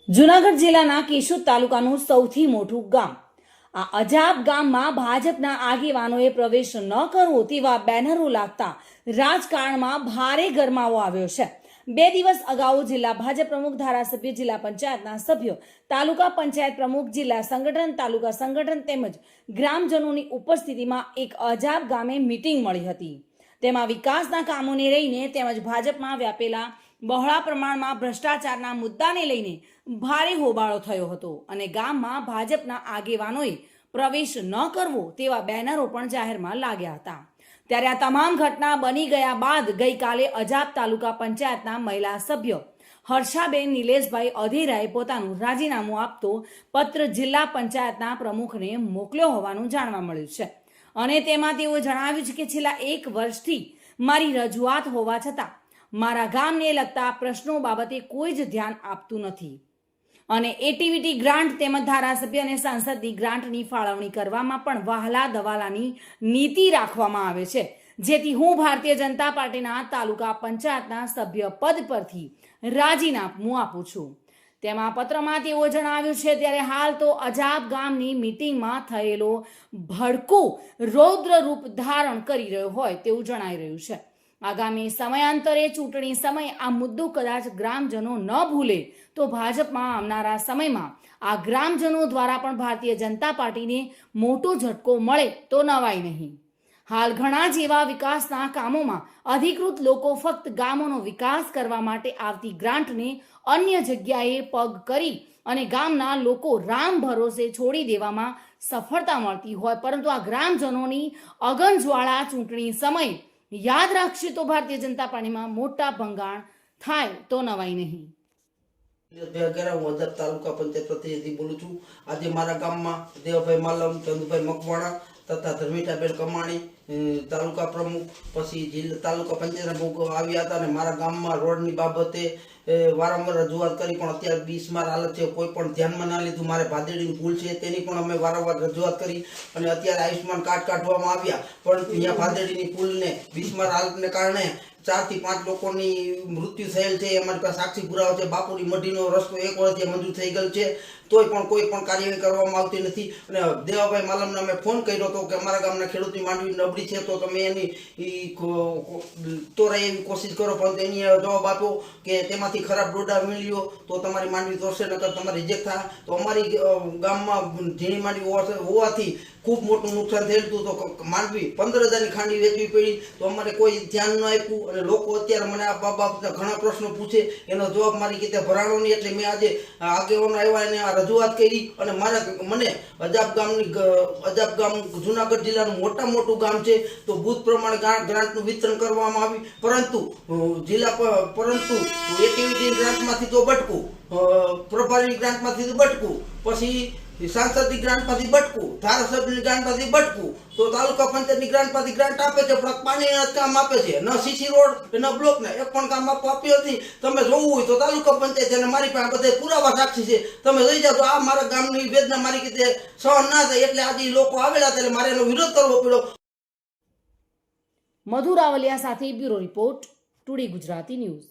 જૂનાગઢ જિલ્લાના કેશોદ તાલુકાનું સૌથી મોટું ગામ આ અજાબ ગામમાં ભાજપના આગેવાનોએ પ્રવેશ ન કરવો તેવા બેનરો લાગતા રાજકારણમાં ભારે ગરમાવો આવ્યો છે। 2 દિવસ અગાઉ જિલ્લા ભાજપ પ્રમુખ, ધારાસભ્ય, જિલ્લા પંચાયતના સભ્યો, તાલુકા પંચાયત પ્રમુખ, જિલ્લા સંગઠન, તાલુકા સંગઠન તેમજ ગ્રામજનોની ઉપસ્થિતિમાં એક અજાબ ગામે મીટિંગ મળી હતી। તેમાં વિકાસના કામોને લઈને તેમજ ભાજપમાં વ્યાપેલા બહોળા પ્રમાણમાં ભ્રષ્ટાચારના મુદ્દાને લઈને ભારે હોબાળો થયો હતો અને ગામમાં ભાજપના આગેવાનોએ પ્રવેશ ન કરવો તેવા બેનરો પણ જાહેરમાં લાગ્યા હતા। ત્યારે આ તમામ ઘટના બની ગયા બાદ ગઈકાલે અજાબ તાલુકા પંચાયતના મહિલા સભ્ય હર્ષાબેન નિલેશભાઈ અધેરાએ પોતાનું રાજીનામું આપતો પત્ર જિલ્લા પંચાયતના પ્રમુખને મોકલ્યો હોવાનું જાણવા મળ્યું છે અને તેમાં તેઓ જણાવ્યું છે કે છેલ્લા 1 વર્ષથી મારી રજૂઆત હોવા છતાં મારા ગામને લગતા પ્રશ્નો બાબતે કોઈ જ ધ્યાન આપતું નથી અને એટીવીટી ગ્રાન્ટ તેમજ ધારાસભ્ય અને સાંસદની ગ્રાન્ટની ફાળવણી કરવામાં પણ વહાલા દવાલાની નીતિ રાખવામાં આવે છે, જેથી હું ભારતીય જનતા પાર્ટીના તાલુકા પંચાયતના સભ્ય પદ પરથી રાજીનામું આપું છું। તેમાં પત્રમાં તેઓ જણાવ્યું છે ત્યારે હાલ તો અજાબ ગામની મીટિંગમાં થયેલો ભડકો રૌદ્ર રૂપ ધારણ કરી રહ્યો હોય તેવું જણાઈ રહ્યું છે। આગામી સમયાંતરે ચૂંટણી સમયે આ મુદ્દો કદાચ ગ્રામજનો ન ભૂલે તો ભાજપમાં આવનારા સમયમાં આ ગ્રામજનો દ્વારા પણ ભારતીય જનતા પાર્ટીને મોટો ઝટકો મળે તો નવાઈ નહીં। હાલ ઘણા જેવા વિકાસના કામોમાં અધિકૃત લોકો ફક્ત ગામોનો વિકાસ કરવા માટે આવતી ગ્રાન્ટને અન્ય જગ્યાએ પગ કરી અને ગામના લોકો રામ ભરોસે છોડી દેવામાં સફળતા મળતી હોય, પરંતુ આ ગ્રામજનોની અગનજ્વાળા ચૂંટણી સમયે યાદ રાખશે તો ભારતીય જનતા પાર્ટીમાં મોટા ભંગાણ થાય તો નવાઈ નહીં। હું અજાબ તાલુકા પંચાયત પ્રતિનિધિ બોલું છું। આજે મારા ગામમાં દેવભાઈ માલમ, ચંદુભાઈ મકવાણા તથા ધર્મિષ્ઠાબેન કમાણી તાલુકા પ્રમુખ, પછી જિલ્લા તાલુકા પંચાયતના પ્રમુખ આવ્યા હતા અને મારા ગામમાં રોડની બાબતે વારંવાર રજૂઆત કરી, પણ અત્યારે બિસ્માર હાલત છે, કોઈ પણ ધ્યાનમાં ના લીધું। મારે ભાદેડીની પુલ છે તેની પણ અમે વારંવાર રજૂઆત કરી અને અત્યારે આયુષ્માન કાર્ડ કાઢવામાં આવ્યા, પરંતુ અહીંયા ભાદેડીની પુલને બિસ્માર હાલતને કારણે 4 થી 5 લોકોની મૃત્યુ થયેલ છે। અમારી પાસે સાક્ષી પુરાવા છે। બાપુરી મઢીનો રસ્તો 1 વર્ષથી મંજૂર થઈ ગયેલ છે, તોય પણ કોઈ પણ કાર્યવાહી કરવામાં આવતી નથી। અને દેવાભાઈ માલમને અમે ફોન કર્યો હતો કે અમારા ગામના ખેડૂતની માંડવી નબળી છે તો તમે એની તોરાય એવી કોશિશ કરો, પરંતુ એની જવાબ આપ્યો કે તેમાંથી ખરાબ ડોડા મેળવ્યો તો તમારી માંડવી તોડશે, નકર તમારી રિજેક્ટ થાય। તો અમારી ગામમાં ઝીણી માંડવી હોવાથી ખૂબ મોટું નુકસાન થયેલું હતું, તો માંડવી 15,000ની ખાંડી વેચવી પડી, તો અમારે કોઈ ધ્યાન ન આપ્યું અને લોકો અત્યારે મને આ બાબતના ઘણા પ્રશ્નો પૂછે, એનો જવાબ મારી રીતે ભરાણો નહીં, એટલે મેં આજે આગેવાનો આવ્યા એને આ રજૂઆત કરી અને મને અજાબ ગામ જૂનાગઢ જિલ્લાનું મોટું ગામ છે, તો બુથ પ્રમાણે ગ્રાન્ટનું વિતરણ કરવામાં આવ્યું, પરંતુ એટીવીટી ગ્રાન્ટમાંથી તો બટકું, પ્રભારી ગ્રાન્ટમાંથી તો બટકું, પછી સાંસદની ગ્રાન્ટમાંથી બટકું, ધારાસભ્યની ગ્રાન્ટમાંથી બટકું, તો તાલુકા પંચાયતની ગ્રાન્ટમાંથી ગ્રાન્ટ આપે છે પણ પાણીના કામ આપે છે, ન સીસી રોડ ન બ્લોક ને એક પણ કામ આપ્યું નથી। તમે જોવું હોય તો તાલુકા પંચાયત અને મારી પાસે બધા પુરાવા સાક્ષી છે, તમે લઈ જાઓ તો આ મારા ગામની વેદના મારી રીતે સહન ના થાય, એટલે આજે લોકો આવેલા ત્યારે મારે એનો વિરોધ કરવો પડ્યો। મધુ રાવલિયા સાથે bureau report, today Gujarati news.